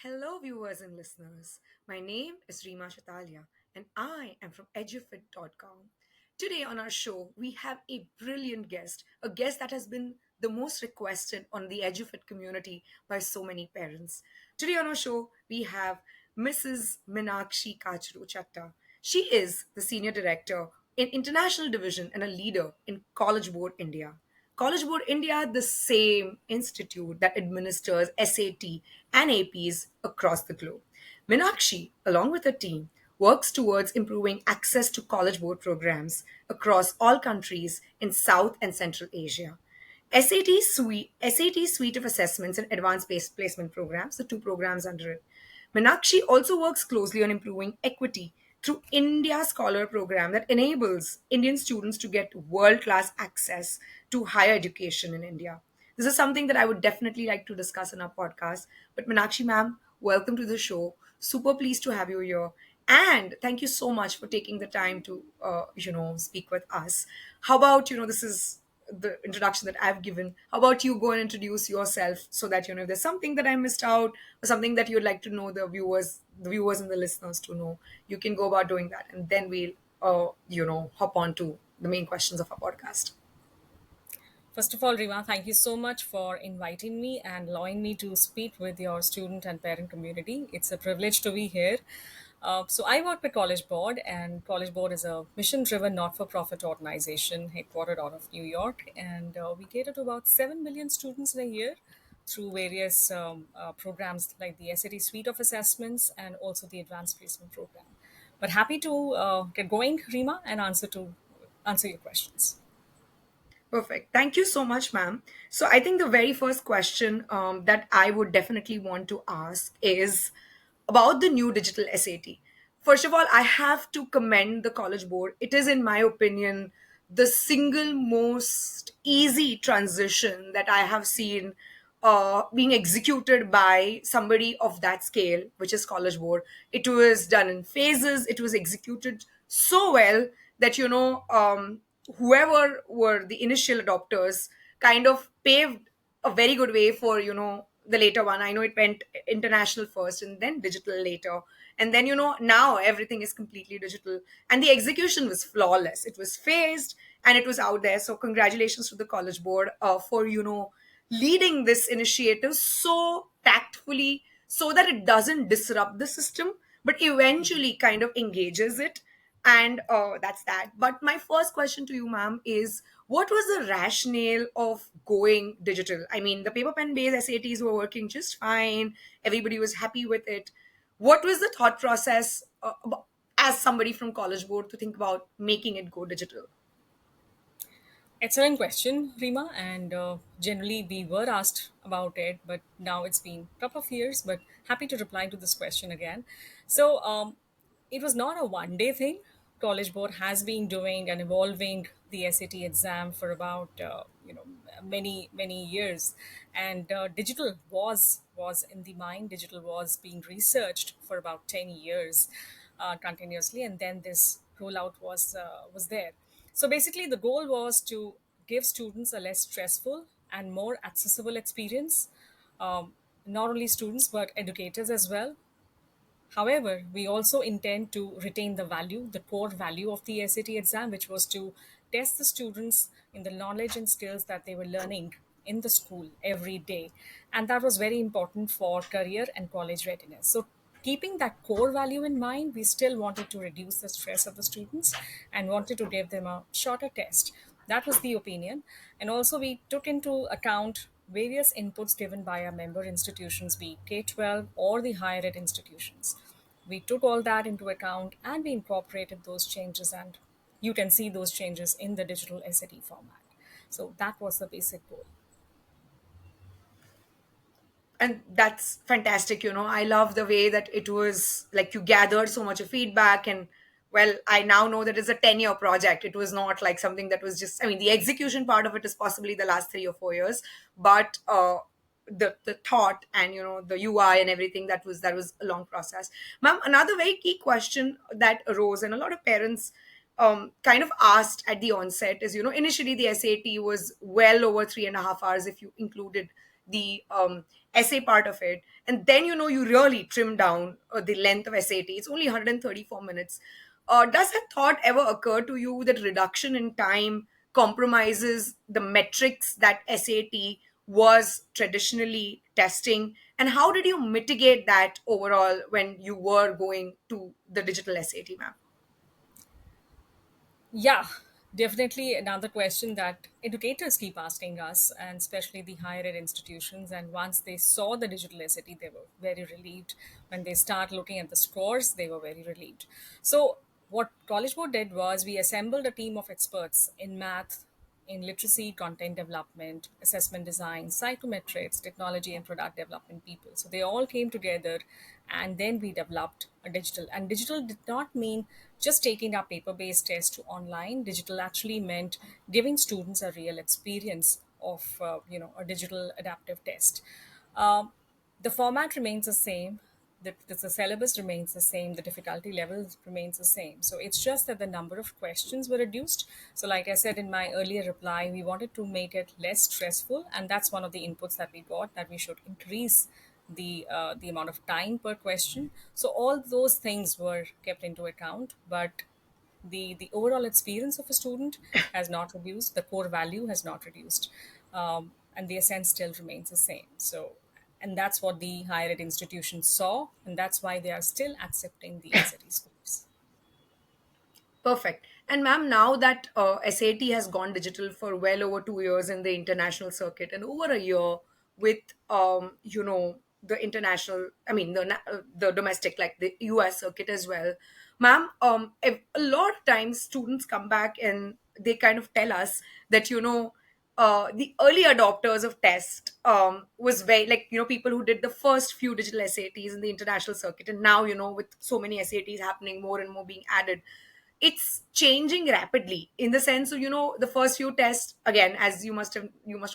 Hello, viewers and listeners. My name is Rima Shatalia, and I am from edufit.com. Today on our show, we have a brilliant guest, a guest that has been the most requested on the EduFit community by so many parents. Today on our show, we have Mrs. Meenakshi Kachroo Chatta. She is the Senior Director in International Division and a leader in College Board India. College Board India, the same institute that administers SAT and APs across the globe. Meenakshi, along with her team, works towards improving access to College Board programs across all countries in South and Central Asia. SAT suite of assessments and advanced placement programs, the two programs under it. Meenakshi also works closely on improving equity through India Scholar program that enables Indian students to get world-class access to higher education in India. This is something that I would definitely like to discuss in our podcast. But Meenakshi ma'am, welcome to the show. Super pleased to have you here. And thank you so much for taking the time to, speak with us. How about, this is the introduction that I've given. How about you go and introduce yourself so that if there's something that I missed out or something that you'd like to know the viewers and the listeners to know, you can go about doing that, and then we'll hop on to the main questions of our podcast. First of all, Rima, thank you so much for inviting me and allowing me to speak with your student and parent community. It's a privilege to be here. So, I work with College Board, and College Board is a mission driven not for profit organization headquartered out of New York. And we cater to about 7 million students in a year through various programs like the SAT suite of assessments and also the advanced placement program. But happy to get going, Rima, and answer your questions. Perfect. Thank you so much, ma'am. So, I think the very first question that I would definitely want to ask is about the new digital SAT. First of all, I have to commend the College Board. It is, in my opinion, the single most easy transition that I have seen being executed by somebody of that scale, which is College Board. It was done in phases. It was executed so well that whoever were the initial adopters kind of paved a very good way for the later one. I know it went international first and then digital later, and then now everything is completely digital, and the execution was flawless. It was phased and it was out there. So congratulations to the College Board for leading this initiative so tactfully, so that it doesn't disrupt the system but eventually kind of engages it. And that's that. But my first question to you, ma'am, is what was the rationale of going digital? I mean, the paper pen based SATs were working just fine, everybody was happy with it. What was the thought process as somebody from College Board to think about making it go digital? Excellent question, Rima. And generally, we were asked about it, but now it's been a couple of years. But happy to reply to this question again. So, it was not a one-day thing. College Board has been doing and evolving the SAT exam for about many years, and digital was in the mind. Digital was being researched for about 10 years continuously, and then this rollout was there. So basically, the goal was to give students a less stressful and more accessible experience. Not only students but educators as well. However, we also intend to retain the value, the core value of the SAT exam, which was to test the students in the knowledge and skills that they were learning in the school every day. And that was very important for career and college readiness. So, keeping that core value in mind, we still wanted to reduce the stress of the students and wanted to give them a shorter test. That was the opinion. And also, we took into account various inputs given by our member institutions, be it K 12 or the higher ed institutions. We took all that into account and we incorporated those changes, and you can see those changes in the digital SAT format. So that was the basic goal. And that's fantastic. I love the way that it was like you gathered so much of feedback. And well, I now know that it's a 10-year project. It was not like something that was just, I mean, the execution part of it is possibly the last 3 or 4 years, but the thought and the UI and everything, that was a long process. Ma'am, another very key question that arose, and a lot of parents kind of asked at the onset, is initially the SAT was well over 3.5 hours if you included the essay part of it, and then you really trim down the length of SAT. It's only 134 minutes. Does that thought ever occur to you that reduction in time compromises the metrics that SAT was traditionally testing? And how did you mitigate that overall when you were going to the digital SAT, ma'am? Yeah, definitely another question that educators keep asking us, and especially the higher ed institutions. And once they saw the digital SAT, they were very relieved. When they start looking at the scores, they were very relieved. So, what College Board did was we assembled a team of experts in math, in literacy, content development, assessment design, psychometrics, technology, and product development people. So they all came together, and then we developed a digital. And digital did not mean just taking our paper based test to online. Digital actually meant giving students a real experience of a digital adaptive test. Um, the format remains the same, the syllabus remains the same, the difficulty level remains the same. So it's just that the number of questions were reduced. So, like I said in my earlier reply, we wanted to make it less stressful, and that's one of the inputs that we got, that we should increase the amount of time per question. So all those things were kept into account, but the overall experience of a student has not reduced, the core value has not reduced, and the essence still remains the same. So, and that's what the higher ed institutions saw, and that's why they are still accepting the SAT scores. Perfect. And ma'am, now that SAT has gone digital for well over 2 years in the international circuit and over a year with the international, I mean the domestic, like the US circuit as well, ma'am. A lot of times students come back and they kind of tell us that the early adopters of test was very, like, people who did the first few digital SATs in the international circuit, and now with so many SATs happening, more and more being added, it's changing rapidly in the sense of the first few tests, again, as you must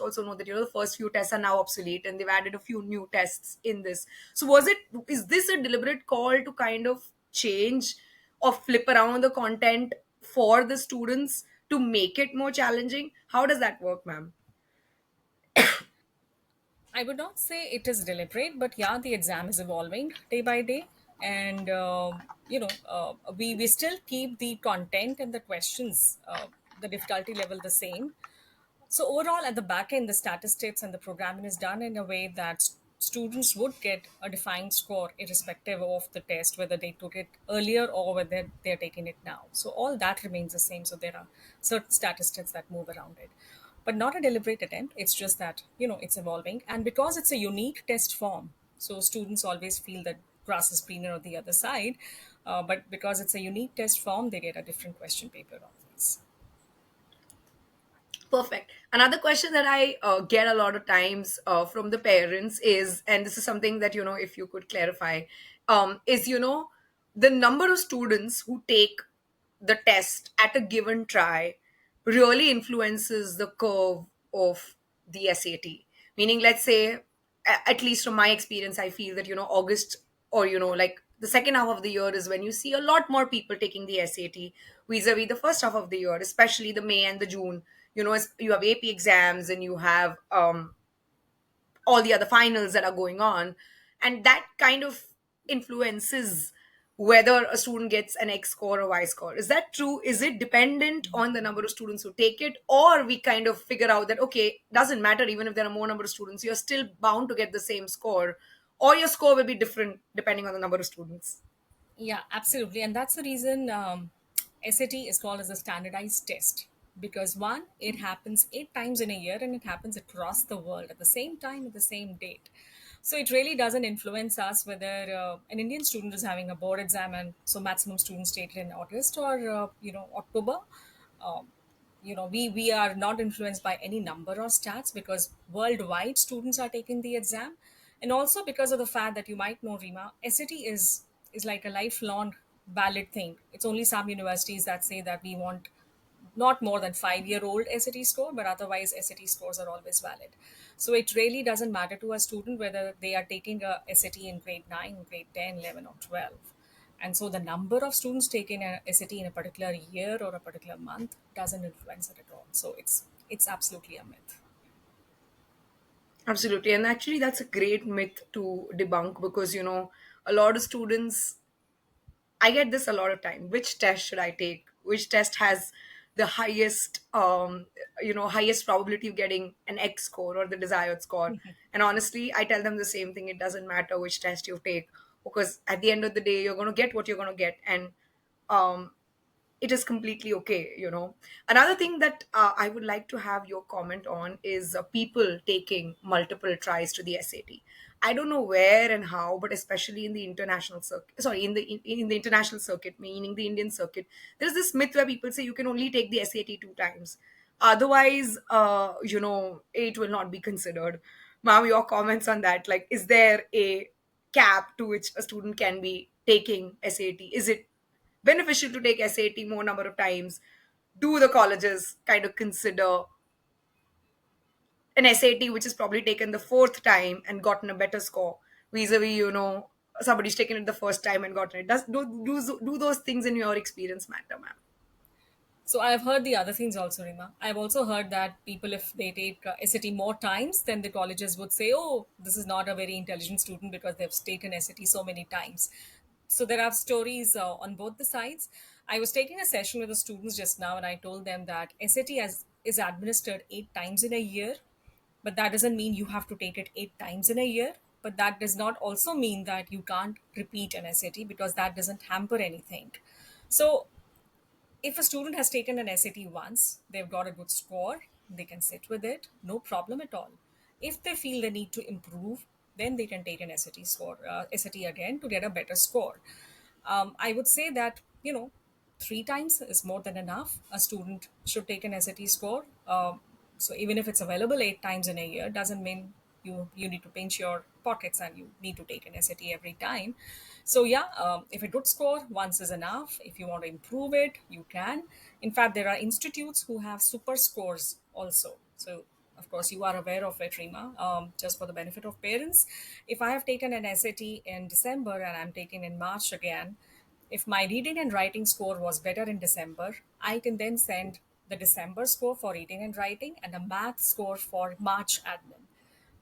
also know that the first few tests are now obsolete and they've added a few new tests in this. So is this a deliberate call to kind of change or flip around the content for the students to make it more challenging? How does that work, ma'am? I would not say it is deliberate, but yeah, the exam is evolving day by day, and we still keep the content and the questions, the difficulty level the same. So overall, at the back end, the statistics and the programming is done in a way that students would get a defined score irrespective of the test, whether they took it earlier or whether they're taking it now. So all that remains the same. So there are certain statistics that move around it, but not a deliberate attempt. It's just that it's evolving, and because it's a unique test form, so students always feel that grass is greener on the other side. But because it's a unique test form, they get a different question paper always. Perfect. Another question that I get a lot of times from the parents is, and this is something that, if you could clarify, is, the number of students who take the test at a given try really influences the curve of the SAT. Meaning, let's say, at least from my experience, I feel that, August, or, like the second half of the year is when you see a lot more people taking the SAT vis-a-vis the first half of the year, especially the May and the June. As you have AP exams and you have all the other finals that are going on, and that kind of influences whether a student gets an X score or Y score. Is that true? Is it dependent on the number of students who take it, or we kind of figure out that, okay, doesn't matter, even if there are more number of students, you're still bound to get the same score, or your score will be different depending on the number of students? Yeah, absolutely. And that's the reason SAT is called as a standardized test. Because one, it happens 8 times in a year and it happens across the world at the same time, at the same date. So it really doesn't influence us whether an Indian student is having a board exam, and so maximum students take it in August or October. Um, we are not influenced by any number or stats, because worldwide students are taking the exam. And also because of the fact that, you might know, Rima, SAT is like a lifelong valid thing. It's only some universities that say that we want not more than 5-year-old SAT score, but otherwise SAT scores are always valid. So it really doesn't matter to a student whether they are taking a SAT in grade 9, grade 10, 11, or 12. And so the number of students taking a SAT in a particular year or a particular month doesn't influence it at all. So it's absolutely a myth. Absolutely. And actually, that's a great myth to debunk because, a lot of students, I get this a lot of time. Which test should I take? Which test has the highest probability of getting an X score or the desired score? And honestly, I tell them the same thing. It doesn't matter which test you take because at the end of the day, you're going to get what you're going to get. And um, it is completely okay. Another thing that I would like to have your comment on is people taking multiple tries to the SAT. I don't know where and how, but especially in the international circuit, sorry, in the international circuit, meaning the Indian circuit, there's this myth where people say you can only take the SAT two times, otherwise it will not be considered. Ma'am, your comments on that, like, is there a cap to which a student can be taking SAT? Is it beneficial to take SAT more number of times? Do the colleges kind of consider an SAT which is probably taken the fourth time and gotten a better score vis-a-vis, somebody's taken it the first time and gotten it? Do those things in your experience matter, ma'am? So I've heard the other things also, Rima. I've also heard that people, if they take SAT more times, then the colleges would say, "Oh, this is not a very intelligent student because they've taken SAT so many times." So there are stories on both the sides. I was taking a session with the students just now, and I told them that SAT is administered 8 times in a year, but that doesn't mean you have to take it 8 times in a year. But that does not also mean that you can't repeat an SAT because that doesn't hamper anything. So if a student has taken an SAT once, they've got a good score, they can sit with it, no problem at all. If they feel they need to improve, then they can take an SAT again to get a better score. I would say that 3 times is more than enough. A student should take an SAT score. So even if it's available 8 times in a year, doesn't mean you need to pinch your pockets and you need to take an SAT every time. So yeah, if a good score once is enough. If you want to improve it, you can. In fact, there are institutes who have super scores also. So of course, you are aware of it, Rima. Just for the benefit of parents, if I have taken an SAT in December and I'm taking in March again, if my reading and writing score was better in December, I can then send the December score for reading and writing and a math score for March admin.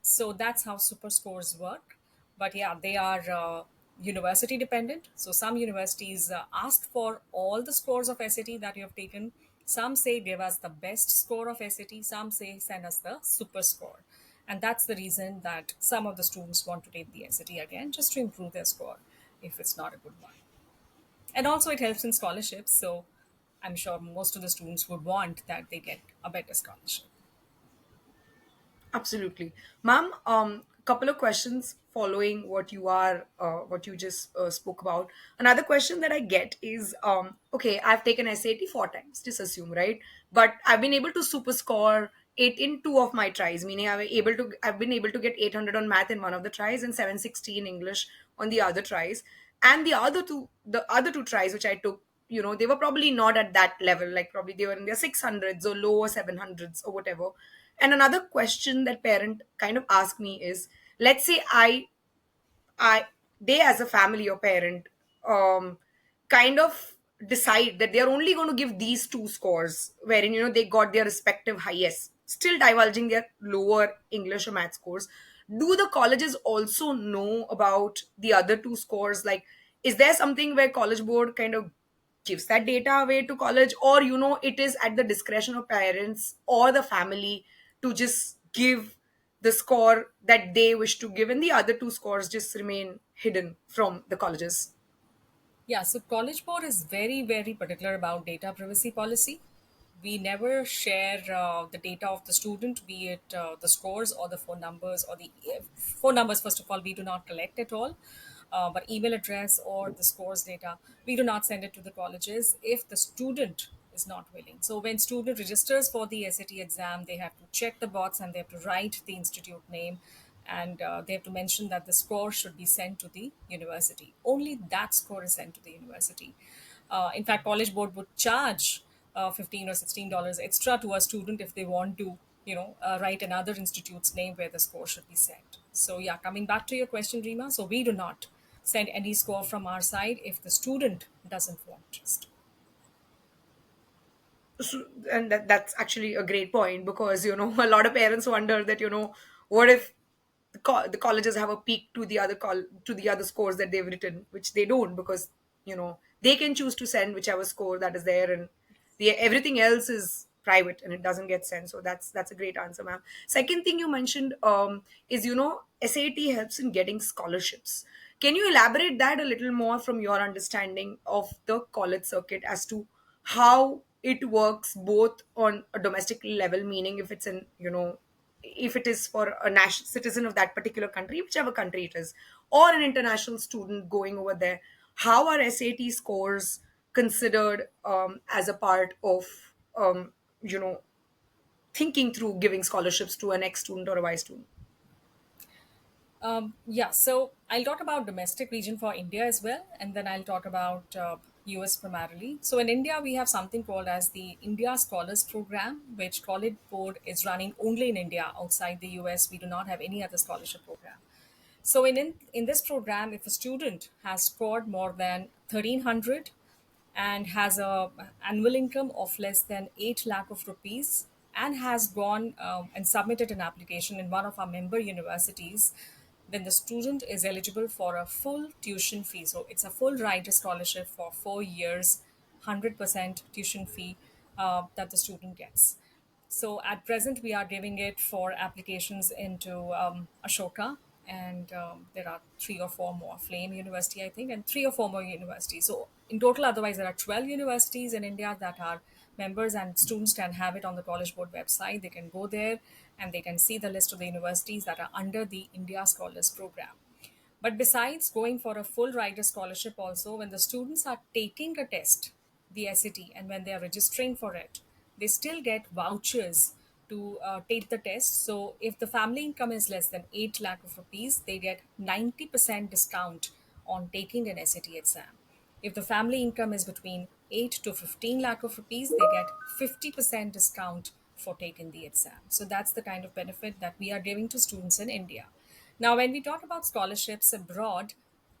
So that's how super scores work. But yeah, they are university dependent. So some universities ask for all the scores of SAT that you have taken. Some say give us the best score of SAT. Some say send us the super score. And that's the reason that some of the students want to take the SAT again just to improve their score if it's not a good one. And also, it helps in scholarships. So I'm sure most of the students would want that they get a better scholarship. Absolutely. Ma'am, couple of questions following what you just spoke about. Another question that I get is, okay, I've taken SAT four times, just assume, right? But I've been able to super score it in two of my tries, meaning I've been able to get 800 on math in one of the tries and 760 in English on the other tries. And the other two tries which I took, they were probably not at that level, like probably they were in their 600s or lower 700s or whatever. And another question that parent kind of ask me is, let's say I they as a family or parent kind of decide that they're only going to give these two scores wherein they got their respective highest, still divulging their lower English or math scores. Do the colleges also know about the other two scores? Like, is there something where college board kind of gives that data away to college, or it is at the discretion of parents or the family to just give the score that they wish to give, and the other two scores just remain hidden from the colleges? Yeah, so College Board is very, very particular about data privacy policy. We never share the data of the student, be it the scores or the phone numbers or the phone numbers. First of all, we do not collect at all, but email address or the scores data, we do not send it to the colleges if the student is not willing. So when student registers for the SAT exam, they have to check the box and they have to write the institute name, and they have to mention that the score should be sent to the university. Only that score is sent to the university. In fact, College Board would charge $15 or $16 extra to a student if they want to, write another institute's name where the score should be sent. So yeah, coming back to your question, Rima, so we do not send any score from our side if the student doesn't want just. And that's actually a great point, because a lot of parents wonder that what if the colleges have a peak to the to the other scores that they've written, which they don't, because they can choose to send whichever score that is there, and everything else is private and it doesn't get sent. So that's a great answer, ma'am. Second thing you mentioned is SAT helps in getting scholarships. Can you elaborate that a little more from your understanding of the college circuit as to how it works both on a domestic level, meaning if it's if it is for a national citizen of that particular country, whichever country it is, or an international student going over there, how are SAT scores considered as a part of um, you know thinking through giving scholarships to an ex student or a Y student? Yeah, so I'll talk about domestic region for India as well, and then I'll talk about US primarily. So in India, we have something called as the India Scholars Program, which College Board is running only in India. Outside the US, we do not have any other scholarship program. So in this program, if a student has scored more than 1300 and has a annual income of less than 8 lakh of rupees and has gone and submitted an application in one of our member universities, then the student is eligible for a full tuition fee. So it's a full rider scholarship for 4 years, 100% tuition fee that the student gets. So at present, we are giving it for applications into Ashoka, and there are three or four more, Flame University, I think, and three or four more universities. So in total, otherwise, there are 12 universities in India that are members, and students can have it on the College Board website. They can go there and they can see the list of the universities that are under the India Scholars Program. But besides going for a full rider scholarship, also, when the students are taking a test, the SAT, and when they are registering for it, they still get vouchers to take the test. So if the family income is less than 8 lakh of rupees, they get 90% discount on taking an SAT exam. If the family income is between 8 to 15 lakh of rupees, they get 50% discount for taking the exam. So that's the kind of benefit that we are giving to students in India. Now, when we talk about scholarships abroad,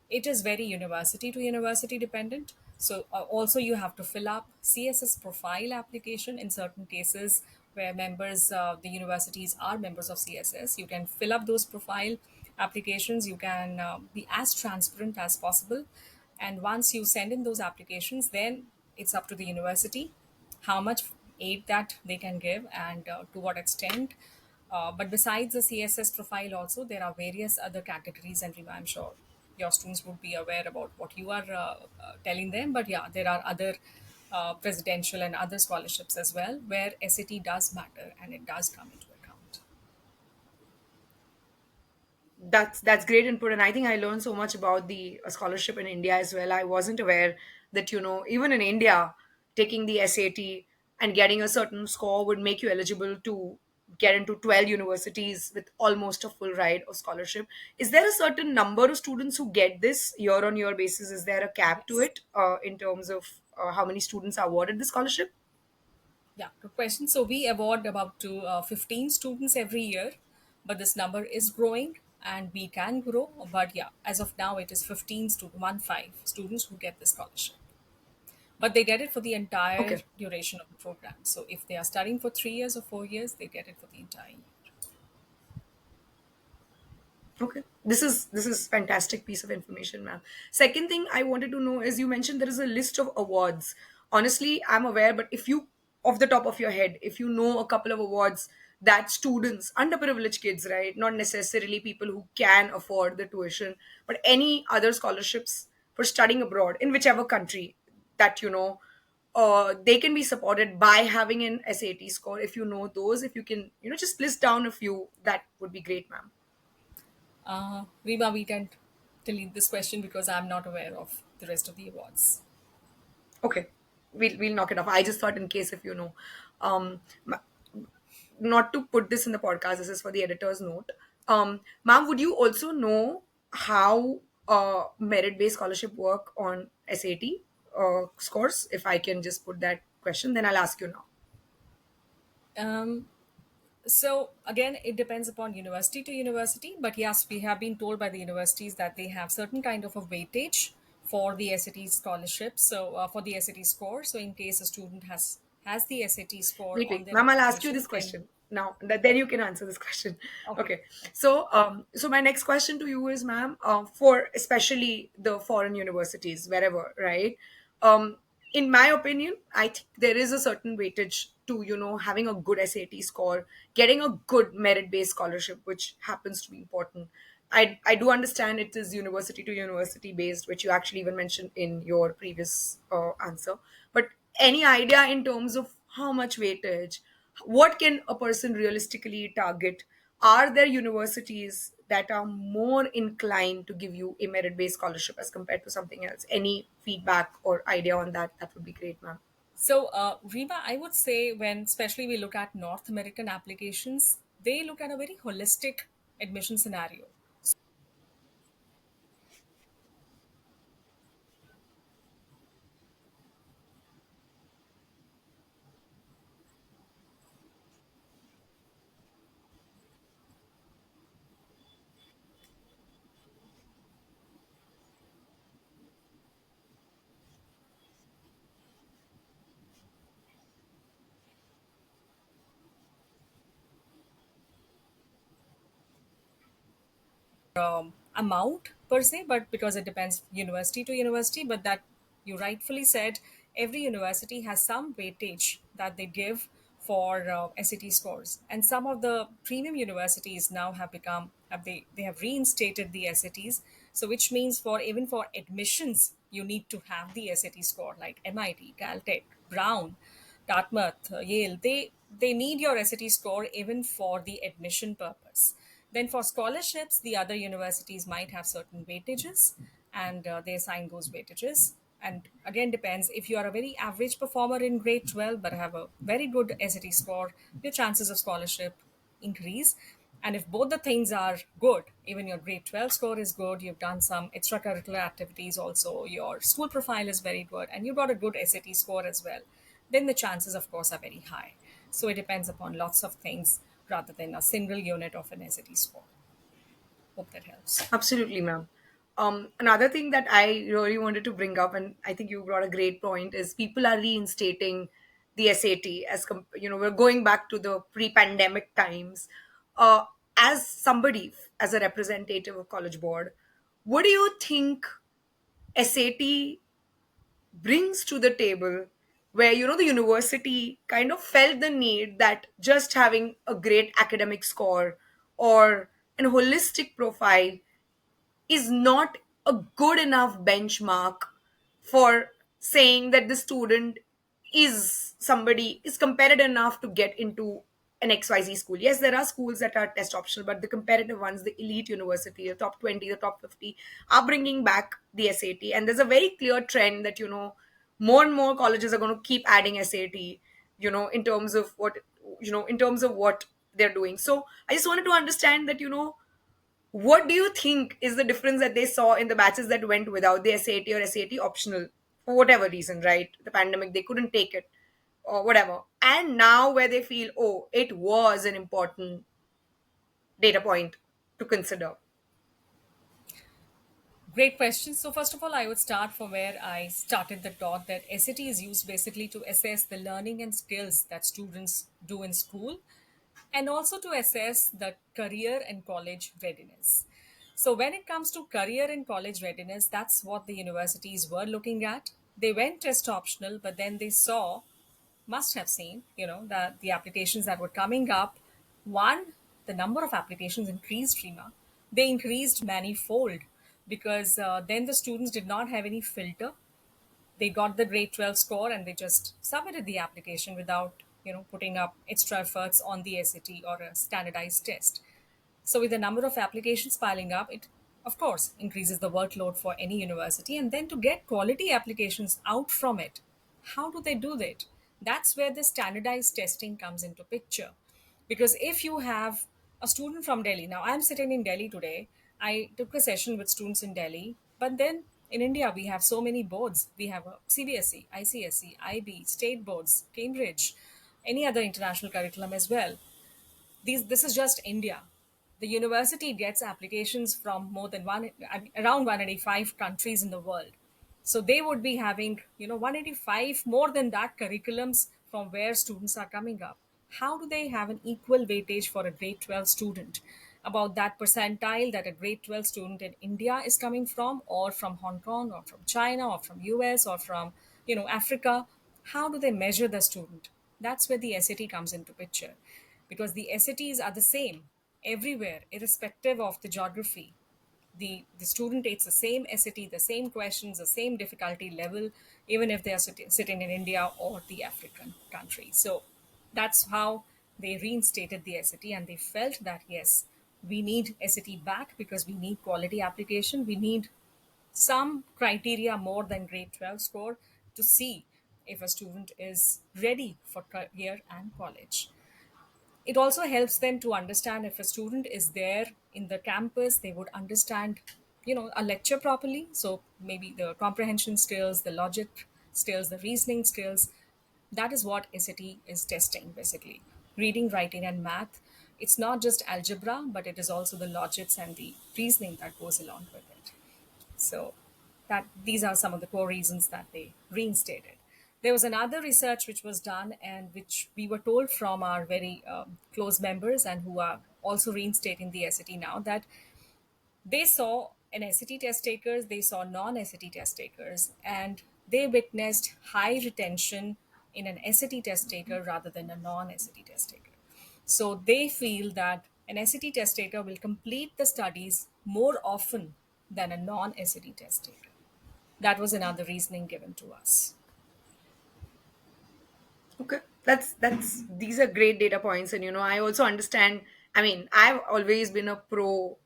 it is very university to university dependent. So, also you have to fill up CSS profile application in certain cases where members, the universities are members of CSS. You can fill up those profile applications. You can be as transparent as possible. And once you send in those applications, then it's up to the university how much aid that they can give and to what extent. But besides the CSS profile, also there are various other categories, and I'm sure your students would be aware about what you are telling them. But yeah, there are other presidential and other scholarships as well, where SAT does matter and it does come into account. That's great input, and I think I learned so much about the scholarship in India as well. I wasn't aware that even in India, taking the SAT and getting a certain score would make you eligible to get into 12 universities with almost a full ride of scholarship. Is there a certain number of students who get this year on year basis? Is there a cap to Yes. it in terms of how many students are awarded the scholarship? Yeah, good question. So we award about to 15 students every year, but this number is growing and we can grow. But yeah, as of now, it is 15 students, 1 5 students who get the scholarship. But they get it for the entire Okay. duration of the program. So if they are studying for 3 years or 4 years, they get it for the entire year. Okay. This is fantastic piece of information, ma'am. Second thing I wanted to know is you mentioned there is a list of awards. Honestly, I'm aware, but if you off the top of your head, if you know a couple of awards that students, underprivileged kids, right? Not necessarily people who can afford the tuition, but any other scholarships for studying abroad in whichever country that they can be supported by having an SAT score. If you know those, if you can, just list down a few, that would be great, ma'am. Rima, we can delete this question because I'm not aware of the rest of the awards. Okay, we'll knock it off. I just thought in case if you know, ma- not to put this in the podcast. This is for the editor's note. Ma'am, would you also know how merit-based scholarship work on SAT scores? If I can just put that question, then I'll ask you now. Um, So again, it depends upon university to university. But yes, we have been told by the universities that they have certain kind of a weightage for the SAT scholarship. So for the SAT score. So in case a student has the SAT score Wait, on wait, their ma'am, I'll ask you application, this then question. now then you can answer this question. Okay. Okay, so my next question to you is, ma'am, for especially the foreign universities, wherever, right? um, in my opinion, I think there is a certain weightage to, having a good SAT score, getting a good merit based scholarship, which happens to be important. I do understand it is university to university based, which you actually even mentioned in your previous answer. But any idea in terms of how much weightage, what can a person realistically target? Are there universities that are more inclined to give you a merit based scholarship as compared to something else? Any feedback or idea on that? That would be great, ma'am. So, Reba, I would say when especially we look at North American applications, they look at a very holistic admission scenario. Amount per se, but because it depends university to university. But that you rightfully said, every university has some weightage that they give for SAT scores, and some of the premium universities now have become have they have reinstated the SATs. So which means for even for admissions, you need to have the SAT score, like MIT, Caltech, Brown, Dartmouth, Yale. They need your SAT score even for the admission purpose. Then for scholarships, the other universities might have certain weightages, and they assign those weightages. And again, depends if you are a very average performer in grade 12 but have a very good SAT score, your chances of scholarship increase. And if both the things are good, even your grade 12 score is good, you've done some extracurricular activities also, your school profile is very good, and you've got a good SAT score as well, then the chances, of course, are very high. So it depends upon lots of things rather than a single unit of an SAT score. Hope that helps. Absolutely, ma'am. Another thing that I really wanted to bring up, and I think you brought a great point, is people are reinstating the SAT we're going back to the pre-pandemic times. Uh, as somebody, as a representative of College Board, what do you think SAT brings to the table, where the university kind of felt the need that just having a great academic score or an holistic profile is not a good enough benchmark for saying that the student is competitive enough to get into an XYZ school. Yes, there are schools that are test optional, but the competitive ones, the elite university, the top 20, the top 50, are bringing back the SAT. And there's a very clear trend that, more and more colleges are going to keep adding SAT, in terms of what they're doing. So I just wanted to understand that, what do you think is the difference that they saw in the batches that went without the SAT or SAT optional for whatever reason, right? The pandemic, they couldn't take it or whatever. And now where they feel, oh, it was an important data point to consider. Great question. So, first of all, I would start from where I started the talk, that SAT is used basically to assess the learning and skills that students do in school, and also to assess the career and college readiness. So, when it comes to career and college readiness, that's what the universities were looking at. They went test optional, but then they saw, must have seen, that the applications that were coming up, one, the number of applications increased, Rima. They increased manifold, because then the students did not have any filter. They got the grade 12 score and they just submitted the application without, putting up extra efforts on the SAT or a standardized test. So, with the number of applications piling up, it of course increases the workload for any university. And then to get quality applications out from it, how do they do that? That's where the standardized testing comes into picture. Because if you have a student from Delhi, now I'm sitting in Delhi today, I took a session with students in Delhi, but then in India we have so many boards. We have a CBSE, ICSE, IB, state boards, Cambridge, any other international curriculum as well. This is just India. The university gets applications from more than around 185 countries in the world. So they would be having 185 more than that curriculums from where students are coming up. how do they have an equal weightage for a grade 12 student about that percentile that a grade 12 student in India is coming from, or from Hong Kong, or from China, or from US, or from Africa? How do they measure the student? That's where the SAT comes into picture, because the SATs are the same everywhere irrespective of the geography. The student takes the same SAT, the same questions, the same difficulty level, even if they are sitting in India or the African country. So that's how they reinstated the SAT, and they felt that yes, we need SAT back because we need quality application. We need some criteria more than grade 12 score to see if a student is ready for career and college. It also helps them to understand if a student is there in the campus, they would understand a lecture properly. So maybe the comprehension skills, the logic skills, the reasoning skills. That is what SAT is testing, basically reading, writing, and math. It's not just algebra, but it is also the logics and the reasoning that goes along with it. So that these are some of the core reasons that they reinstated. There was another research which was done, and which we were told from our very close members and who are also reinstating the SAT now, that they saw an SAT test takers, they saw non-SAT test takers, and they witnessed high retention in an SAT test taker rather than a non-SAT test taker. So they feel that an SAT test taker will complete the studies more often than a non-SAT test taker. That was another reasoning given to us. Okay, that's these are great data points, and I also understand. I mean, I've always been a pro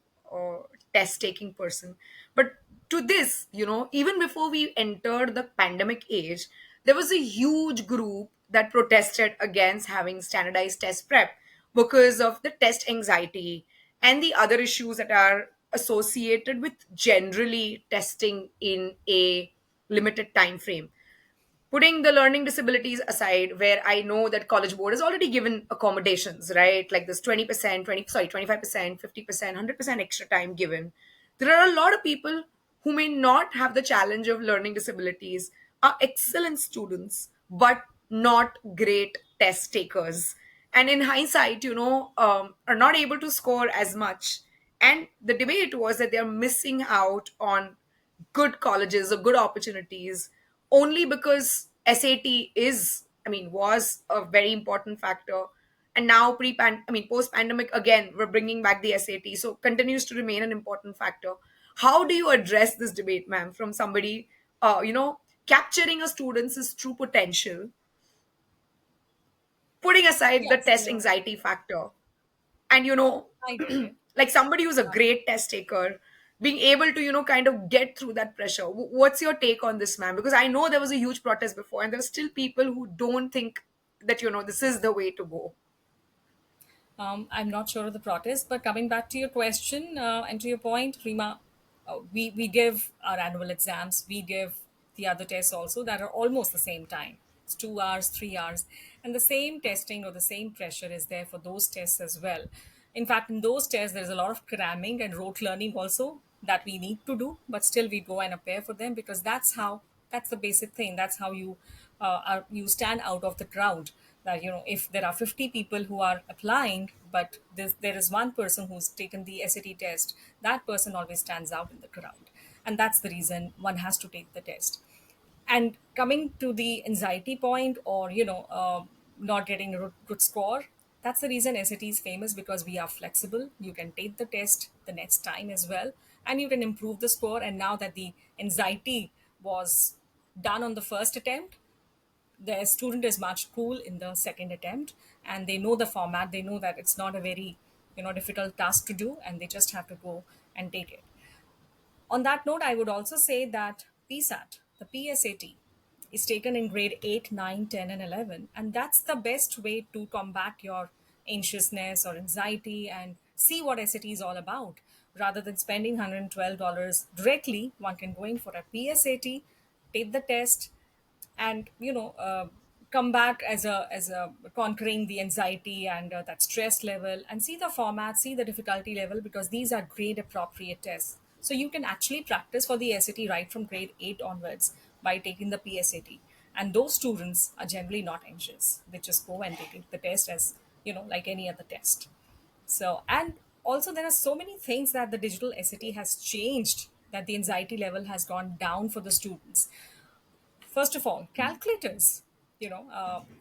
test taking person, but to this, even before we entered the pandemic age, there was a huge group that protested against having standardized test prep because of the test anxiety and the other issues that are associated with generally testing in a limited time frame. Putting the learning disabilities aside, where I know that college board has already given accommodations, right, like this 20%, 25%, 50%, 100% extra time given, there are a lot of people who may not have the challenge of learning disabilities, are excellent students but not great test takers, and in hindsight, are not able to score as much. And the debate was that they're missing out on good colleges or good opportunities only because SAT is, I mean, was a very important factor. And now post pandemic, again, we're bringing back the SAT. So continues to remain an important factor. How do you address this debate, ma'am, from somebody, capturing a student's true potential, putting aside the Yes, test anxiety factor, and I get it. like somebody who's a great test taker being able to kind of get through that pressure? What's your take on this, ma'am? Because I know there was a huge protest before, and there are still people who don't think that this is the way to go. I'm not sure of the protest, but coming back to your question and to your point, Rima, we give our annual exams, we give the other tests also that are almost the same time. It's 2 hours, 3 hours, and the same testing or the same pressure is there for those tests as well. In fact, in those tests, there's a lot of cramming and rote learning also that we need to do, but still we go and appear for them because that's the basic thing. That's how you stand out of the crowd. That if there are 50 people who are applying, but there is one person who's taken the SAT test, that person always stands out in the crowd, and that's the reason one has to take the test. And coming to the anxiety point, or not getting a good score, that's the reason SAT is famous, because we are flexible. You can take the test the next time as well, and you can improve the score. And now that the anxiety was done on the first attempt, the student is much cool in the second attempt, and they know the format. They know that it's not a very difficult task to do, and they just have to go and take it. On that note, I would also say that PSAT, the PSAT, is taken in grade 8, 9, 10, and 11. And that's the best way to combat your anxiousness or anxiety and see what SAT is all about. Rather than spending $112 directly, one can go in for a PSAT, take the test, and come back as a conquering the anxiety and that stress level, and see the format, see the difficulty level, because these are grade appropriate tests. So you can actually practice for the SAT right from grade 8 onwards by taking the PSAT. And those students are generally not anxious. They just go and they take the test as, like any other test. So, and also there are so many things that the digital SAT has changed, that the anxiety level has gone down for the students. First of all, calculators.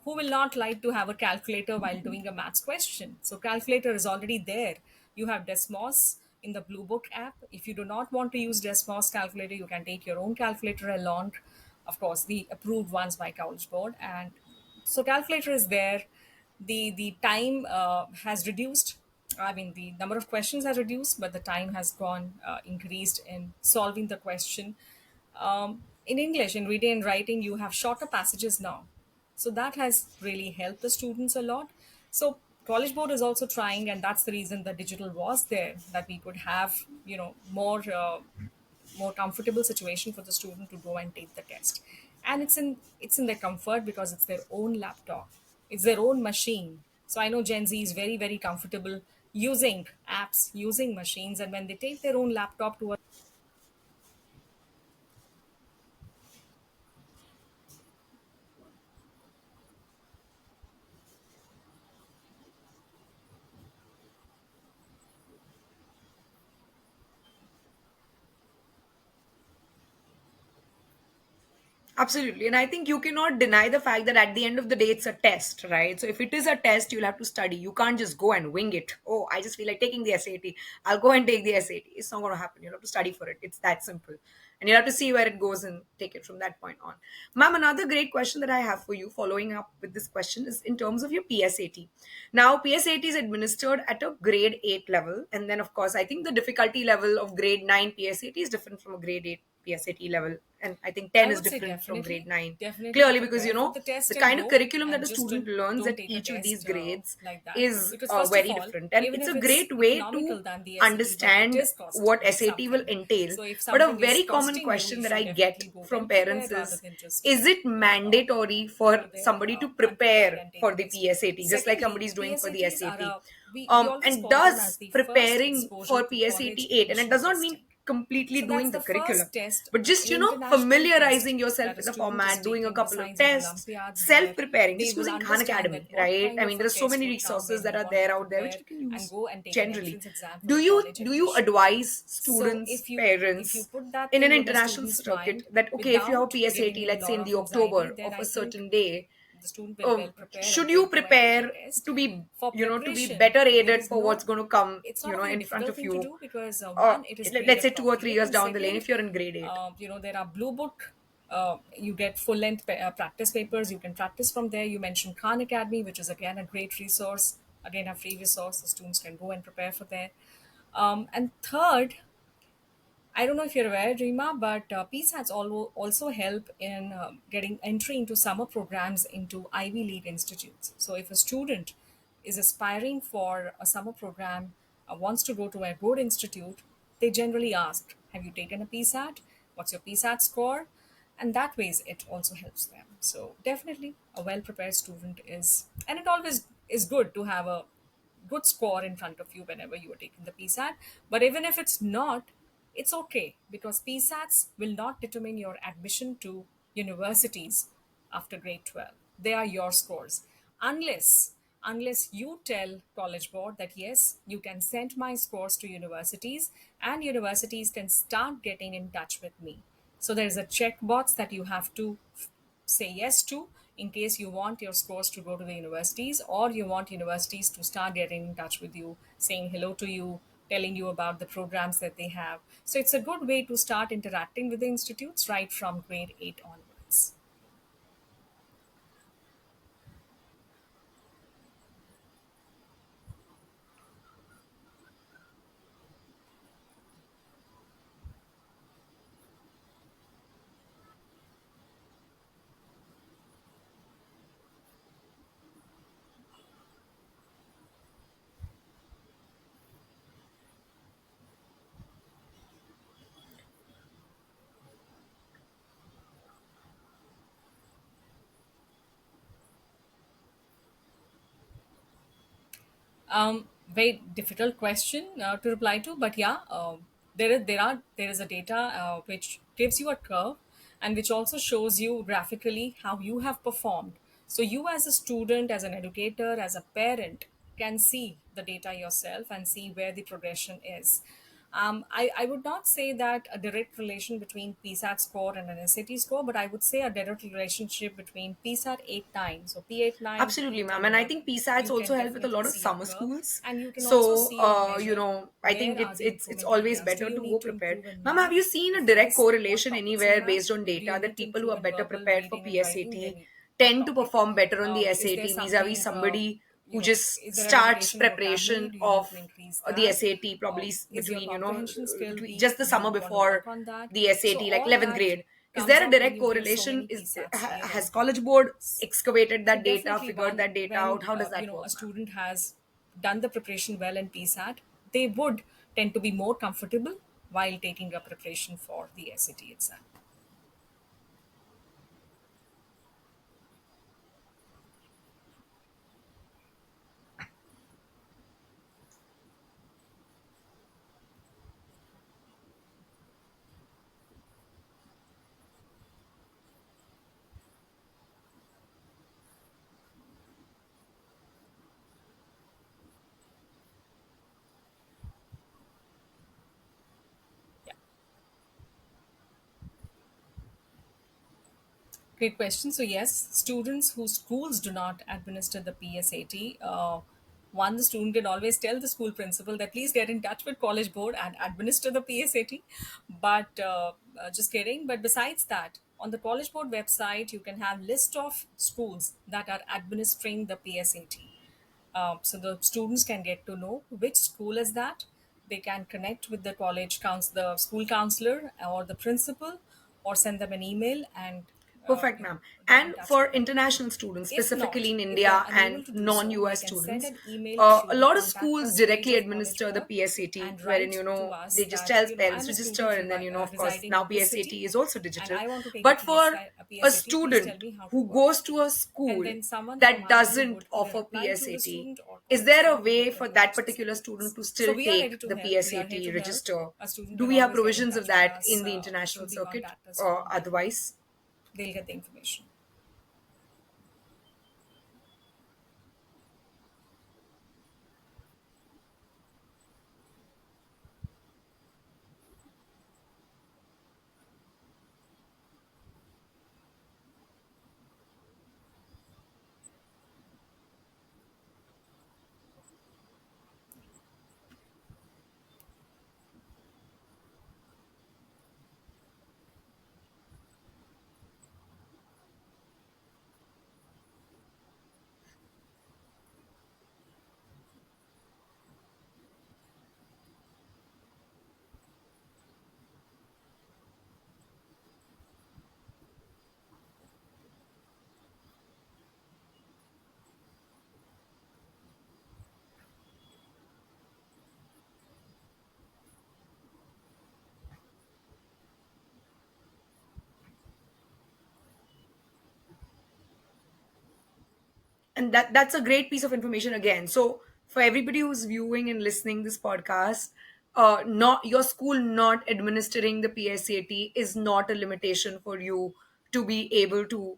Who will not like to have a calculator while doing a maths question? So, calculator is already there. You have Desmos in the Blue Book app. If you do not want to use Desmos calculator, you can take your own calculator along. Of course, the approved ones by College Board. And so, calculator is there. The time has reduced. I mean, the number of questions has reduced, but the time has gone increased in solving the question. In English, in reading and writing, you have shorter passages now. So that has really helped the students a lot. So College Board is also trying, and that's the reason the digital was there, that we could have, more comfortable situation for the student to go and take the test. And it's in their comfort because it's their own laptop, it's their own machine. So I know Gen Z is very, very comfortable using apps, using machines, and when they take their own laptop to a. Absolutely. And I think you cannot deny the fact that at the end of the day, it's a test, right? So if it is a test, you'll have to study. You can't just go and wing it. Oh, I just feel like taking the SAT. I'll go and take the SAT. It's not going to happen. You'll have to study for it. It's that simple. And you'll have to see where it goes and take it from that point on. Ma'am, another great question that I have for you, following up with this question, is in terms of your PSAT. Now, PSAT is administered at a grade 8 level. And then, of course, I think the difficulty level of grade 9 PSAT is different from a grade 8 PSAT level. And I think 10 I is would say different from grade definitely, 9. definitely Clearly, because, prepare for the the test at kind of home curriculum that and a just student learns don't at take a each of these test grades like that. is Because, first of very all, different. And even it's if a it's great way economical to than the SAT, but it understand is what costing SAT will something. entail. So, if But a something is very common costing you, question you that I should get definitely go from well prepared parents rather is than just, is it mandatory for go there somebody to unprepared prepare and take for a the test. PSAT, just like Secondly, somebody's doing for the PSATs are SAT? we always And call them as does the first preparing exposure for to PSAT college 8, and it admission does not mean testing. completely So that's doing the the curriculum, first test, but just, an international test familiarizing yourself that a with the student is format, doing a taking couple of besides your tests, Olympiads, self where preparing, they just will using Khan understand that Academy, what right? kind I of mean, a there are so test many would come resources when that you are want there to out there which prepare you can and use go and take an generally. entrance exam for Do the you college do you admission. advise So students, if you parents, put that in an thing in a international student's circuit mind that, okay, if you have a without PSAT, giving you a let's say lot in of the anxiety, October then of a I think certain day, the student will well prepare should and you they'll go and take the prepare test. to be, For to be preparation, better there aided is for what's no, going to come, it's not a very in front difficult of thing to you, do because uh, one, it is let's graded say 2 or 3 appropriate, years and down the lane second, if you're in grade 8? there are blue book, you get full length practice papers, you can practice from there. You mentioned Khan Academy, which is again a great resource, again a free resource. The students can go and prepare for there. And third, I don't know if you're aware, Rima, but PSATs also help in getting entry into summer programs into Ivy League institutes. So if a student is aspiring for a summer program, wants to go to a good institute, they generally ask, have you taken a PSAT? What's your PSAT score? And that ways it also helps them. So definitely a well-prepared student is, and it always is good to have a good score in front of you whenever you are taking the PSAT. But even if it's not, it's okay because PSATs will not determine your admission to universities after grade 12. They are your scores. Unless you tell College Board that yes, you can send my scores to universities and universities can start getting in touch with me. So there is a checkbox that you have to say yes to in case you want your scores to go to the universities or you want universities to start getting in touch with you, saying hello to you, telling you about the programs that they have. So it's a good way to start interacting with the institutes right from grade 8 onwards. Very difficult question to reply to, but yeah, there is a data which gives you a curve and which also shows you graphically how you have performed. So, you as a student, as an educator, as a parent, can see the data yourself and see where the progression is. I would not say that a direct relation between PSAT score and an SAT score, but I would say a direct relationship between PSAT 8 times, so P89, Absolutely, ma'am. And I P1011. think PSATs You also can help with a definitely lot of see a summer curve, schools. and you can also So, see and measure I where think are it's the it's it's improvement always areas. Do better you to need go to prepared. improve in Ma'am, have math? you seen a If direct yes, what correlation topics in anywhere math? based on Do you data that need to people who improve are in better verbal, prepared for reading, and writing? PSAT Any what tend to topic? perform better on the Is there SAT vis-a-vis something somebody who just is there a starts limitation in vocabulary? preparation Do you need to of increase the that? SAT probably Is your between comprehension skill between weak? just the Do you summer want to work before on that? the So SAT, like all 11th that grade. Is comes there a up when direct you give so correlation? many PSATs a year. Has College Board excavated So that data, definitely, figured one that data out? when How does that a work, ma'am? student has done the preparation well in PSAT, they would tend to be more comfortable while taking a preparation for the SAT exam. Yeah. Great question. So, yes, students whose schools do not administer the PSAT, one, the student can always tell the school principal that please get in touch with College Board and administer the PSAT. But just kidding. But besides that, on the College Board website, you can have list of schools that are administering the PSAT. So the students can get to know which school is that. They can connect with the the school counselor or the principal, or send them an email and Perfect, ma'am. get in And touch for with them. international students, If specifically not, in if they are India and unable to do so, they non-US can send students, an email to a the lot of contact schools us page directly of College administer the Board PSAT, and wherein, write to us they just that, tell I'm parents a register, student and then, of course, residing now in this PSAT city, is also and digital. I want to take the But for a PSAT. Please tell student me how to who work goes on to a that. And school then someone from that our team doesn't would either offer reply to the PSAT, student or call is the there a student and way get for them in that touch with particular student students. to So still we are take ready to the help. We are here PSAT to help. register? A student Do can we have always get in provisions of touch with that us in the international through the circuit contact us or form. otherwise? They'll get the information. And that's a great piece of information again. So for everybody who's viewing and listening this podcast, not your school not administering the PSAT is not a limitation for you to be able to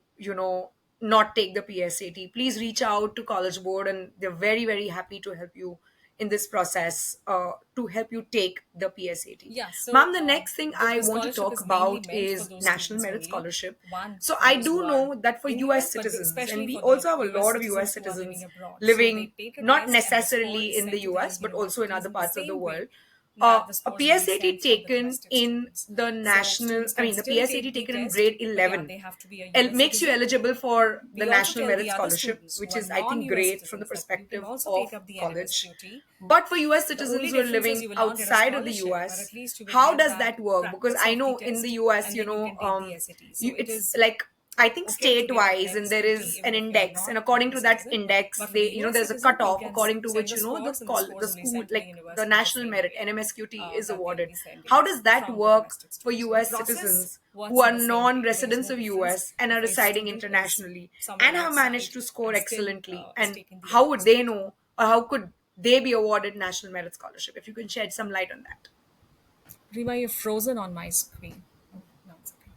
not take the PSAT. Please reach out to College Board, and they're very very happy to help you in this process, to help you take the PSAT. Yeah, so Ma'am, the next thing I the want to scholarship talk is mainly about meant for is those National students Merit only. Scholarship. One, So I those do who are know that for in US US, but citizens, and especially we for the also have a US lot of US citizens who are living citizens abroad. So they living take a not test, and the score necessarily is in the sent to their US, but also in universities other in the parts of the same world. way that the A scores will be PSAT sent for the taken domestic in students. the So national, students I can mean, the still PSAT take the taken in test, grade but yeah, 11 they have to be a US makes you citizen. eligible for the We also National tell Merit the other Scholarship, students who which are is, I think, non-US great from the citizens that you can perspective also take of up the college. NMSQT. But for US The citizens only who are difference is living you will not get a outside of the scholarship, but US, at least you will how get does that that work? Because practice I of the know in the test, US, and then you can take the SAT. So it it's is like, I think okay to get the state-wise, and there NMSQT is an even if you are index, and not according to a that citizen. index, But for the US there's a citizen, you cutoff can according to send which the scores, and the the scores will be school, sent to the like the university the national same merit way NMSQT is that they will awarded. be sending How does that from the work domestic for students. So the US process citizens who works are in the same way. There is non-residents no of difference US and are if a residing student is internationally somewhere and have managed outside to score and still excellently? is And taking the how would they NMSQT. know, or how could they be awarded National Merit Scholarship? If you can shed some light on that. Rima, you're frozen on my screen. Oh, no, it's okay.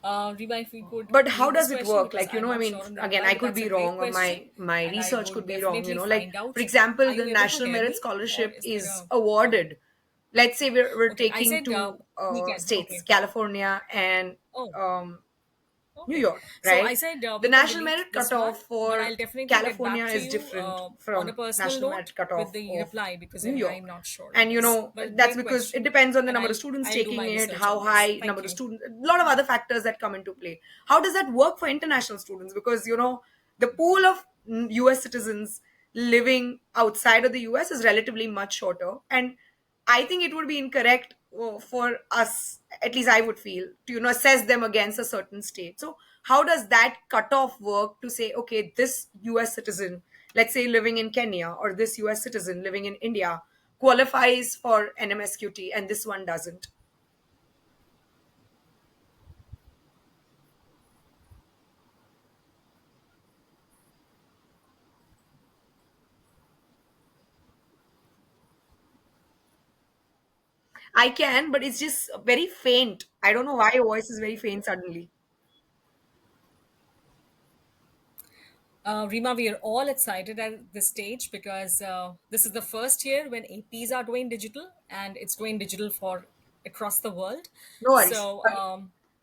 Rima, if we could But how leave this does it question work? because Like, I'm I not mean, sure on the again, reply, I but could that's a be great wrong, or question, my and I research could would be wrong, definitely like, find for out. example, Are you the able to National hear Merit me, or Scholarship is there is a awarded. Let's say we're okay? I taking said two we can. states, Okay. California and Oh, um, New okay. York, So I right? said The we can national delete merit this one, cutoff but for I'll definitely get California back to is you different on a from personal national merit note with cutoff the of reply because New I'm York. not sure on And this. But that's great because it question, depends on the and number of I'll students I'll do taking my it, research how on this. high Thank number of you. students, a lot of other factors that come into play. How does that work for international students? Because the pool of US citizens living outside of the US is relatively much shorter, and I think it would be incorrect for us, at least I would feel, to assess them against a certain state. So how does that cutoff work to say, okay, this US citizen, let's say living in Kenya, or this US citizen living in India, qualifies for NMSQT and this one doesn't? I can, but it's just very faint. I don't know why your voice is very faint suddenly. Rima, we are all excited at this stage because this is the first year when APs are going digital, and it's going digital for across the world. No worries. So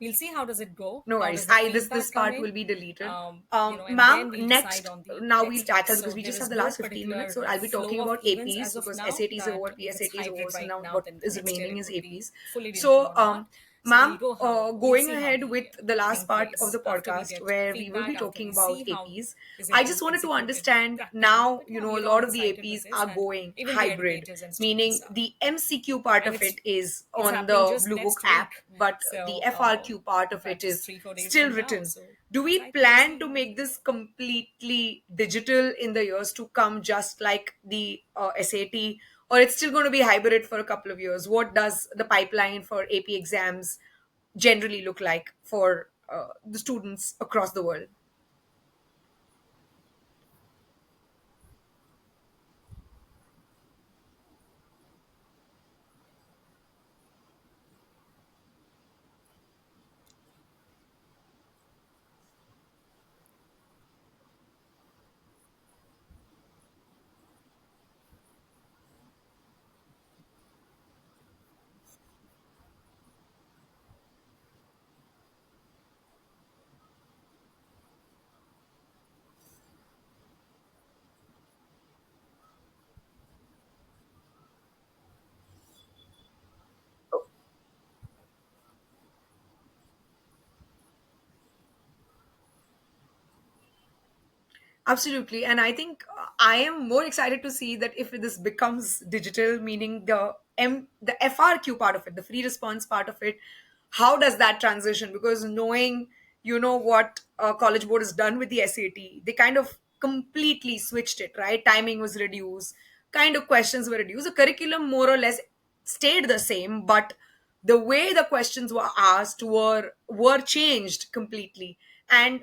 we'll see how does it go, No how worries. does the I this feedback come part in, will be deleted. and Ma'am, then we'll decide next, on the now we'll next steps. tackle, because So we there just have is the no last 15 minutes. particular So I'll be flow talking of about events APs as of because now, SAT is that over, if it's PSAT is over. hybrid So right now now, what then is next year remaining it is would be APs. fully digital So, or not. So we'll ma'am, go how we'll going see how ahead with the the last thing part of plays the after we podcast get where we will feedback, be after talking we about see how APs, is it I just being wanted to executed understand practically. now, But yeah, a we are all lot of the excited with APs this, are and going even the hybrid, educators and students meaning are. the MCQ part And of it is it's on happening the just Blue Book next app, week. but the So FRQ part in of it fact, just is 3 4 days still from now. written. So Do we excited to plan to see. make this completely digital in the years to come, just like the SAT, or it's still going to be hybrid for a couple of years? What does the pipeline for AP exams generally look like for the students across the world? Absolutely. And I think I am more excited to see that if this becomes digital, meaning the FRQ part of it, the free response part of it, how does that transition? Because knowing, what College Board has done with the SAT, they kind of completely switched it, right? Timing was reduced, kind of questions were reduced. The curriculum more or less stayed the same, but the way the questions were asked were changed completely. And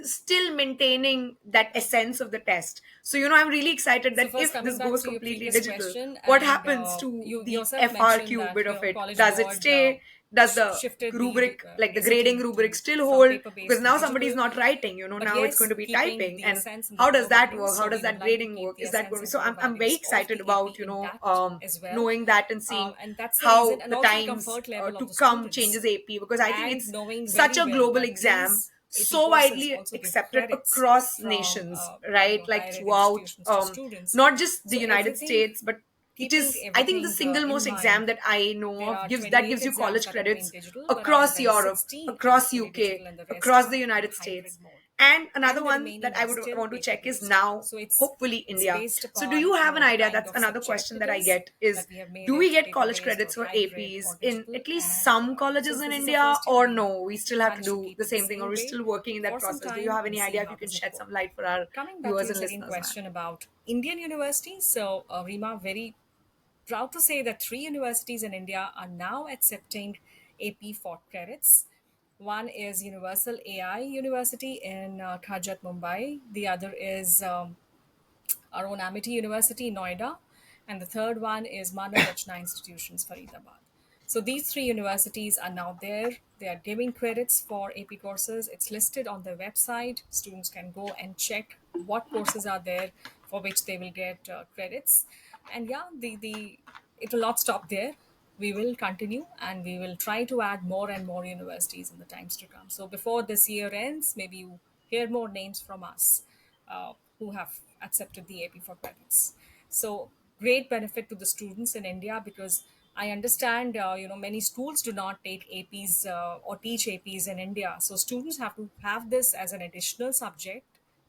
still maintaining that essence of the test. So, I'm really excited So that first, if coming this back goes to your completely previous digital, question, what and happens to you the yourself mentioned FRQ that bit of it? College Does it Board stay? Does the shifted the rubric, like the grading SAT rubric, to still from hold? paper based Because to now somebody is digital. not writing, But now it's going yes, to be keeping typing. the And essence and the how does core that values. work? How So does we would that like to grading keep work? the Is that essence going to be and so? core I'm very values of excited the about, AP intact as well. knowing that and seeing And that's the reason, how and the also the times comfort level of to the come students, changes AP, because I think and it's knowing such very a well global that exam, these AP so courses widely also give accepted credits across from nations, right? Like higher ed throughout, institutions to students. not just the So United everything, States, but it keeping is, I think, the everything single in most exam mind, that I know there of are gives 28 you exams college that are going credits digital, but out of across them Europe, 16 are across fully UK, digital and the rest across are the in United hybrid States. mode. And another And the one that remaining I are would still want to paper check is based. now, So hopefully, it's India. based So do you upon have an the idea? kind That's of another question subject it that I is, get is, that we have made do we it get paper college based credits or for hybrid or APs in digital. at least And some colleges since in this is the India, first year, or we no, we still have to managed to do keep the it the same thing, or same we're way still working in that for some process? Do you time have and any see idea? If how you can does it shed go. some light for our Coming back to viewers your and second listeners, ma'am. question about Indian universities, so Rima, very proud to say that 3 universities in India are now accepting AP for credits. One is Universal AI University in Khajat, Mumbai. The other is our own Amity University, Noida. And the third one is Manav Rachna Institutions, Faridabad. So these 3 universities are now there. They are giving credits for AP courses. It's listed on their website. Students can go and check what courses are there for which they will get credits. And yeah, the it will not stop there. We will continue and we will try to add more and more universities in the times to come. So before this year ends, maybe you hear more names from us who have accepted the AP for credits. So great benefit to the students in India, because I understand many schools do not take APs or teach APs in India. So students have to have this as an additional subject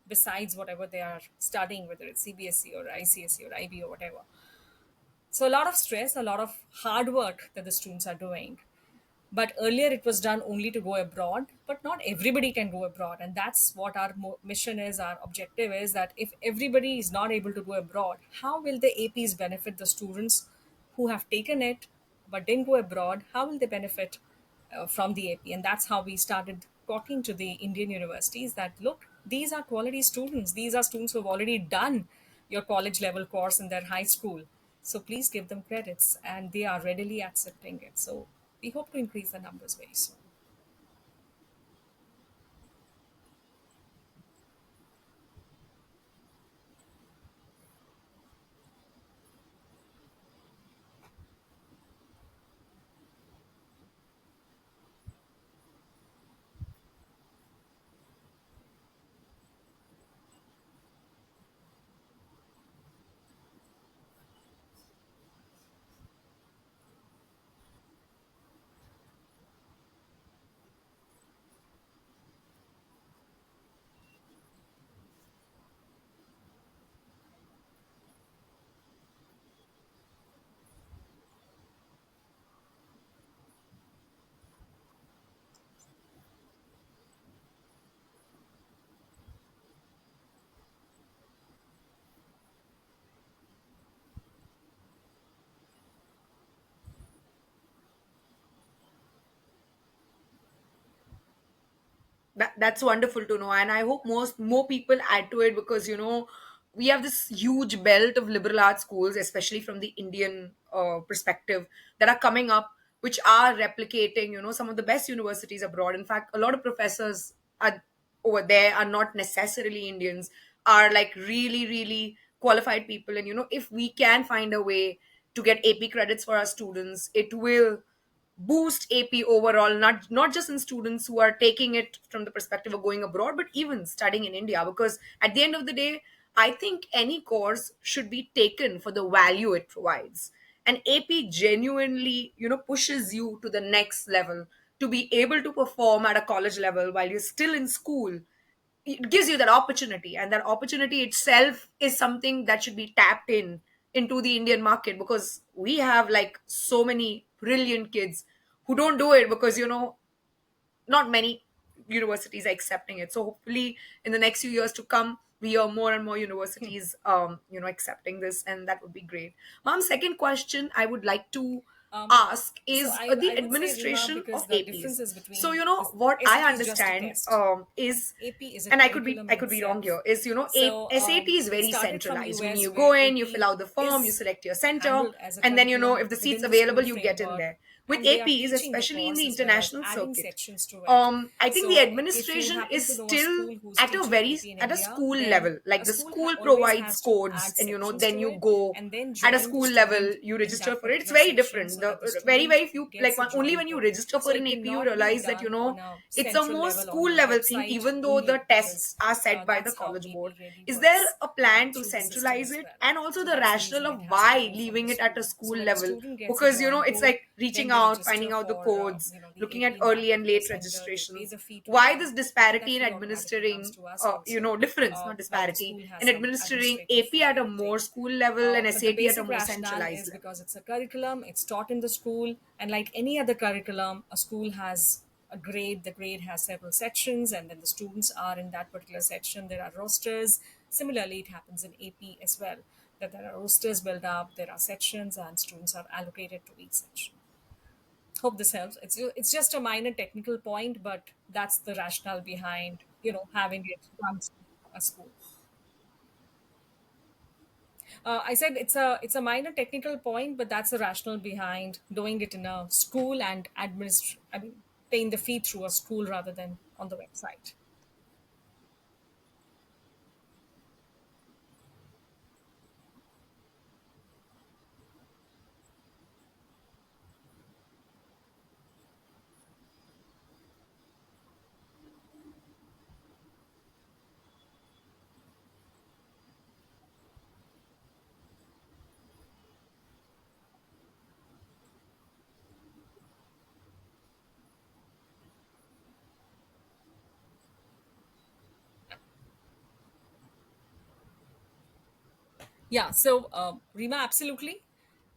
besides whatever they are studying, whether it's CBSE or ICSE or IB or whatever. So a lot of stress, a lot of hard work that the students are doing. But earlier it was done only to go abroad, but not everybody can go abroad. And that's what our mission is, our objective is, that if everybody is not able to go abroad, how will the APs benefit the students who have taken it but didn't go abroad? How will they benefit from the AP? And that's how we started talking to the Indian universities that, look, these are quality students. These are students who have already done your college level course in their high school. So please give them credits, and they are readily accepting it. So we hope to increase the numbers very soon. That's wonderful to know, and I hope most more people add to it, because we have this huge belt of liberal arts schools, especially from the Indian perspective, that are coming up, which are replicating some of the best universities abroad. In fact, a lot of professors are over there are not necessarily Indians, are like really really qualified people. And if we can find a way to get AP credits for our students, it will boost AP overall, not just in students who are taking it from the perspective of going abroad, but even studying in India. Because at the end of the day, I think any course should be taken for the value it provides. And AP genuinely, pushes you to the next level, to be able to perform at a college level while you're still in school. It gives you that opportunity, and that opportunity itself is something that should be tapped into the Indian market, because we have like so many brilliant kids who don't do it because not many universities are accepting it. So hopefully in the next few years to come, we hear more and more universities accepting this, and that would be great. Mom, second question I would like to Um, ask so is I the would say, Rima, administration because of the APs. differences So between this what I SAT is just a understand test. is, AP is a and I curriculum in could be wrong itself. here, is So SAT is it very started from centralized, meaning US, you where go in, you fill AP out the form, you is select your center, handled as a and then curriculum if the seat's within the school available, you get in framework, there. With and they are APs, teaching the especially in course the as well as international adding circuit, sections to it. I think the So if you administration happen is to know a still school who's at a teaching very AP in at a India, school then level. Like a the school school always provides has to codes, add and sections then to you it go and then at a join the school level, student you in register that for it. It's particular very section different. so that the Very student very few, like gets a only join when you code. register for So an it AP, you cannot be realize that done on a it's a central more level on school a level thing, website even though the only, because tests are set by the that's how college board. AP really Is there works a plan to through the system centralize as it, well. and also So the that's the rationale reason it of has to why go from leaving the it at a school. school So when a level? student gets a Because join it's code, like then reaching they out, register finding out the for codes, the looking AP at in that early and particular late center. They pay registrations. the fee to Why them, this and disparity that in fee automatically comes administering, to us also, difference, not while the disparity, school has in some administering administrative AP fee at a they more take. school level and But the SAT at a basic more rationale centralized is level? because it's a curriculum, it's taught in the school, and like any other curriculum, a school has a grade. The grade has several sections, and then the students are in that particular section. There are rosters. Similarly, it happens in AP as well, that there are rosters built up, there are sections, and students are allocated to each section. Hope this helps. It's just a minor technical point, but that's the rationale behind having it run through a school. I said it's a minor technical point, but that's the rationale behind doing it in a school and administer. I mean, paying the fee through a school rather than on the website. Yeah, so Rima, absolutely.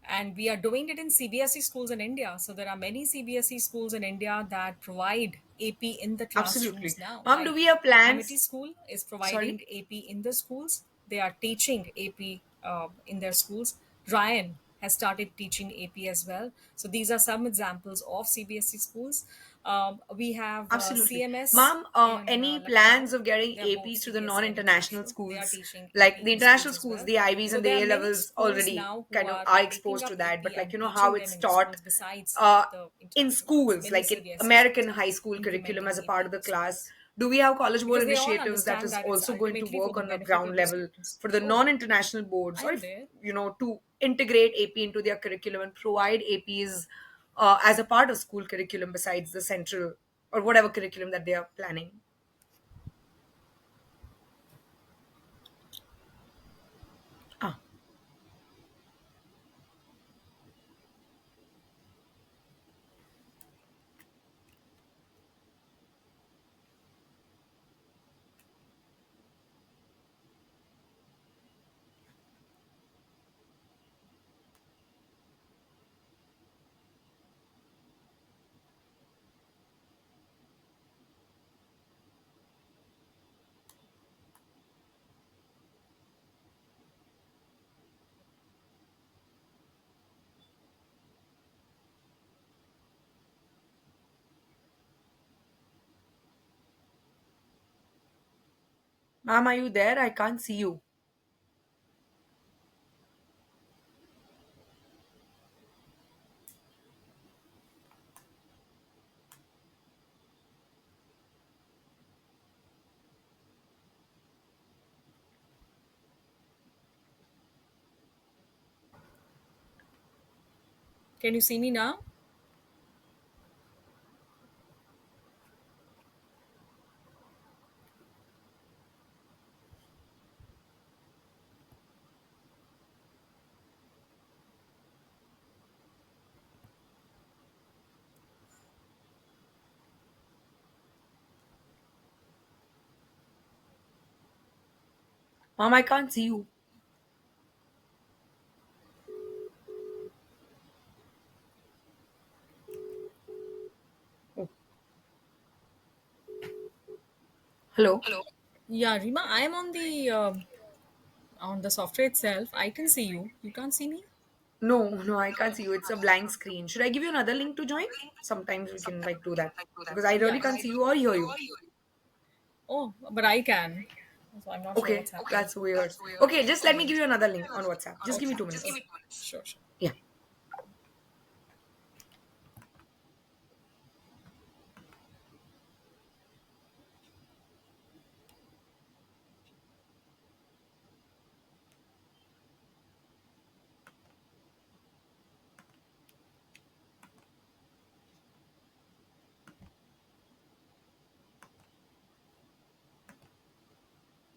And we are doing it in CBSE schools in India. So there are many CBSE schools in India that provide AP in the Absolutely. classrooms now. Mom, do Like we have Amity plans? School is providing Sorry? AP in the schools. They are teaching AP in their schools. Ryan has started teaching AP as well. So these are some examples of CBSE schools. We have Absolutely. CMS Mom, in any Lucknow. plans of getting They're both APs to the CBSE and non-international international. They are schools? teaching Like AP the in international schools as schools, well. the IBs So and there the are A many levels schools already now who kind of are are picking exposed to up that. But AP like, and how teaching them it's in the taught schools besides uh, the in international ones. schools, Many like in CBSE American schools are high school curriculum implementing as a AP part of in the the class. schools Do we have College Board because they all initiatives that understand is that it's also going to ultimately for work the on a benefit ground of the level students. for the Sure, non-international boards, or I'm if, there. to integrate AP into their curriculum and provide APs as a part of school curriculum besides the central or whatever curriculum that they are planning? Ah, ma'am, are you there? I can't see you. Can you see me now? Mom, I can't see you. Oh, hello? Yeah, Rima, I'm on the software itself. I can see you. You can't see me? No, no, I can't see you. It's a blank screen. Should I give you another link to join? Sometimes we can like do that because I Yeah. really can't see you or hear you. Oh, but I can. So I'm not sure Okay, what's happening. that's weird. Okay, just let me give you another link on WhatsApp. Just give me Okay. 2 minutes. Sure, sure. Yeah.